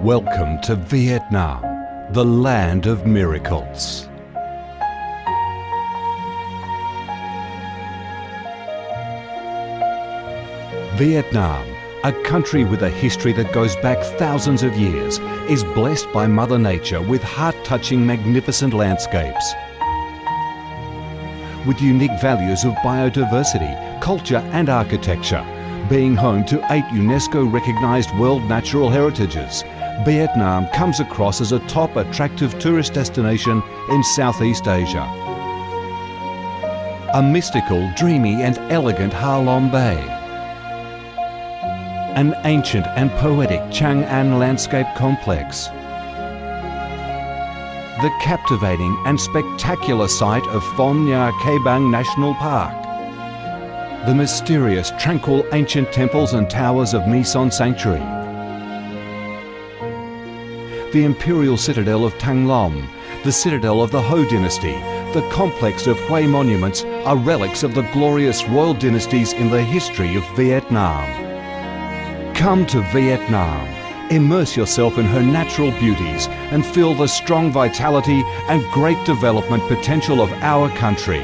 Welcome to Vietnam, the land of miracles. Vietnam, a country with a history that goes back thousands of years, is blessed by Mother Nature with heart-touching, magnificent landscapes. With unique values of biodiversity, culture and architecture, being home to 8 UNESCO-recognised World Natural Heritages, Vietnam comes across as a top attractive tourist destination in Southeast Asia. A mystical, dreamy and elegant Ha Long Bay. An ancient and poetic Chang An landscape complex. The captivating and spectacular site of Phong Nha Ke Bang National Park. The mysterious, tranquil ancient temples and towers of My Son Sanctuary. The imperial citadel of Thăng Long, the citadel of the Ho dynasty, the complex of Hue monuments are relics of the glorious royal dynasties in the history of Vietnam. Come to Vietnam, immerse yourself in her natural beauties and feel the strong vitality and great development potential of our country.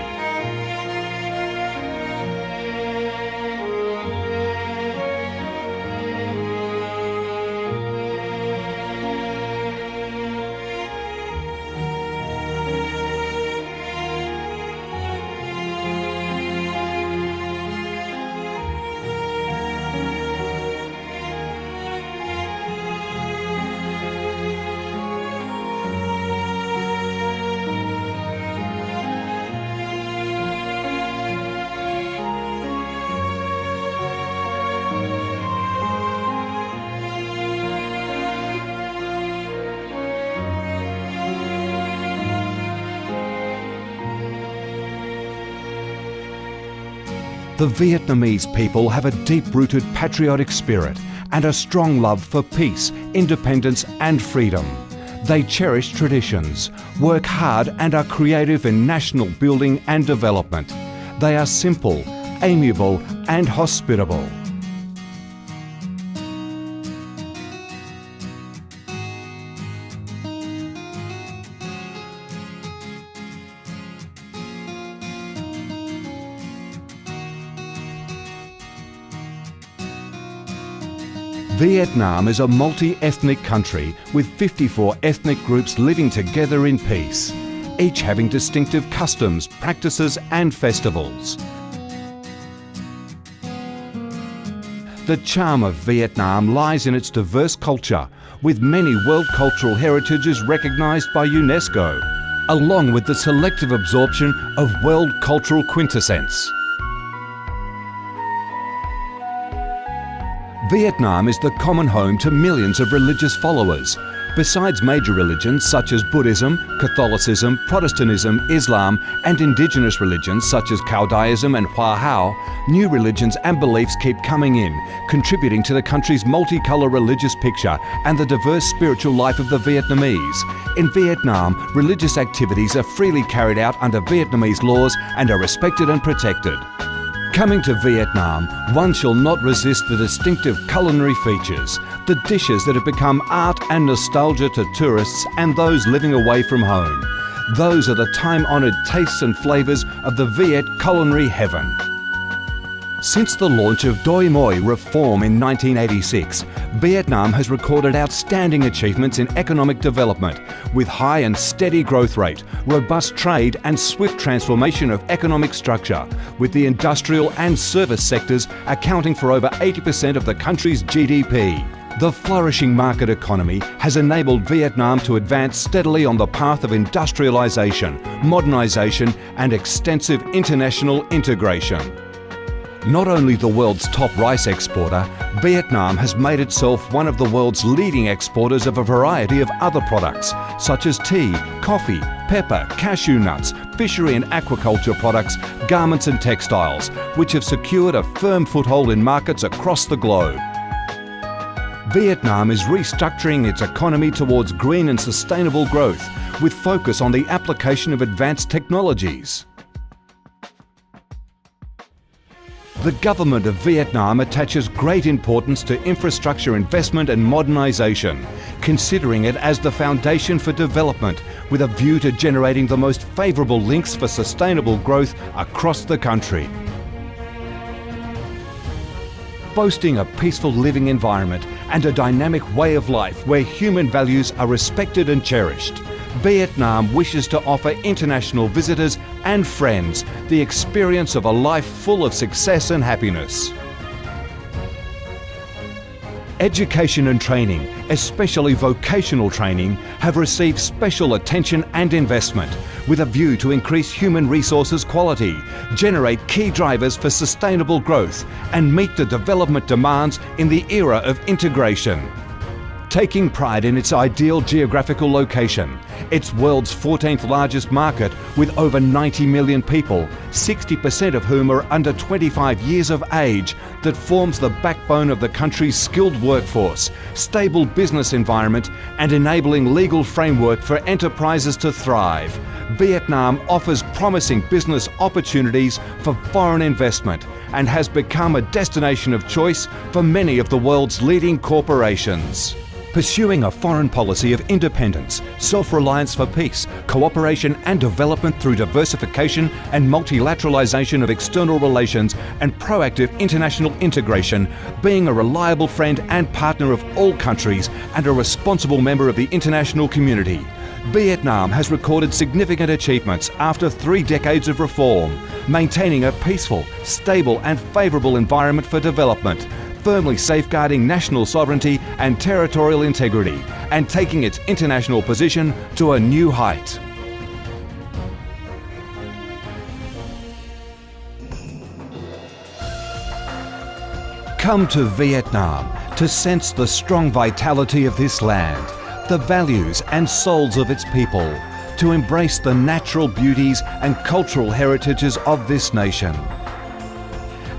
The Vietnamese people have a deep-rooted patriotic spirit and a strong love for peace, independence and freedom. They cherish traditions, work hard and are creative in national building and development. They are simple, amiable and hospitable. Vietnam is a multi-ethnic country with 54 ethnic groups living together in peace, each having distinctive customs, practices and festivals. The charm of Vietnam lies in its diverse culture, with many World Cultural Heritages recognised by UNESCO, along with the selective absorption of world cultural quintessence. Vietnam is the common home to millions of religious followers. Besides major religions such as Buddhism, Catholicism, Protestantism, Islam and indigenous religions such as Cao Daism and Hoa Hao, new religions and beliefs keep coming in, contributing to the country's multicolour religious picture and the diverse spiritual life of the Vietnamese. In Vietnam, religious activities are freely carried out under Vietnamese laws and are respected and protected. Coming to Vietnam, one shall not resist the distinctive culinary features, the dishes that have become art and nostalgia to tourists and those living away from home. Those are the time-honoured tastes and flavours of the Viet culinary heaven. Since the launch of Doi Moi reform in 1986, Vietnam has recorded outstanding achievements in economic development, with high and steady growth rate, robust trade and swift transformation of economic structure, with the industrial and service sectors accounting for over 80% of the country's GDP. The flourishing market economy has enabled Vietnam to advance steadily on the path of industrialisation, modernisation and extensive international integration. Not only the world's top rice exporter, Vietnam has made itself one of the world's leading exporters of a variety of other products, such as tea, coffee, pepper, cashew nuts, fishery and aquaculture products, garments and textiles, which have secured a firm foothold in markets across the globe. Vietnam is restructuring its economy towards green and sustainable growth, with focus on the application of advanced technologies. The government of Vietnam attaches great importance to infrastructure investment and modernisation, considering it as the foundation for development, with a view to generating the most favourable links for sustainable growth across the country. Boasting a peaceful living environment and a dynamic way of life where human values are respected and cherished, Vietnam wishes to offer international visitors and friends the experience of a life full of success and happiness. Education and training, especially vocational training, have received special attention and investment with a view to increase human resources quality, generate key drivers for sustainable growth and meet the development demands in the era of integration. Taking pride in its ideal geographical location, its world's 14th largest market with over 90 million people, 60% of whom are under 25 years of age, that forms the backbone of the country's skilled workforce, stable business environment and enabling legal framework for enterprises to thrive, Vietnam offers promising business opportunities for foreign investment and has become a destination of choice for many of the world's leading corporations. Pursuing a foreign policy of independence, self-reliance for peace, cooperation and development through diversification and multilateralization of external relations and proactive international integration, being a reliable friend and partner of all countries and a responsible member of the international community. Vietnam has recorded significant achievements after 3 decades of reform, maintaining a peaceful, stable and favourable environment for development, firmly safeguarding national sovereignty and territorial integrity, and taking its international position to a new height. Come to Vietnam to sense the strong vitality of this land, the values and souls of its people, to embrace the natural beauties and cultural heritages of this nation,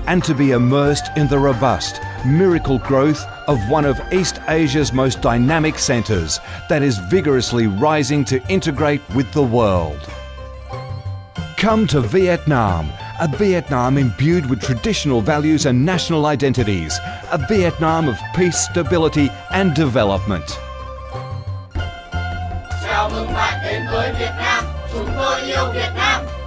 and to be immersed in the robust, miracle growth of one of East Asia's most dynamic centres that is vigorously rising to integrate with the world. Come to Vietnam, a Vietnam imbued with traditional values and national identities, a Vietnam of peace, stability and development. Chào mừng bạn đến với Việt Nam, chúng tôi yêu Việt Nam.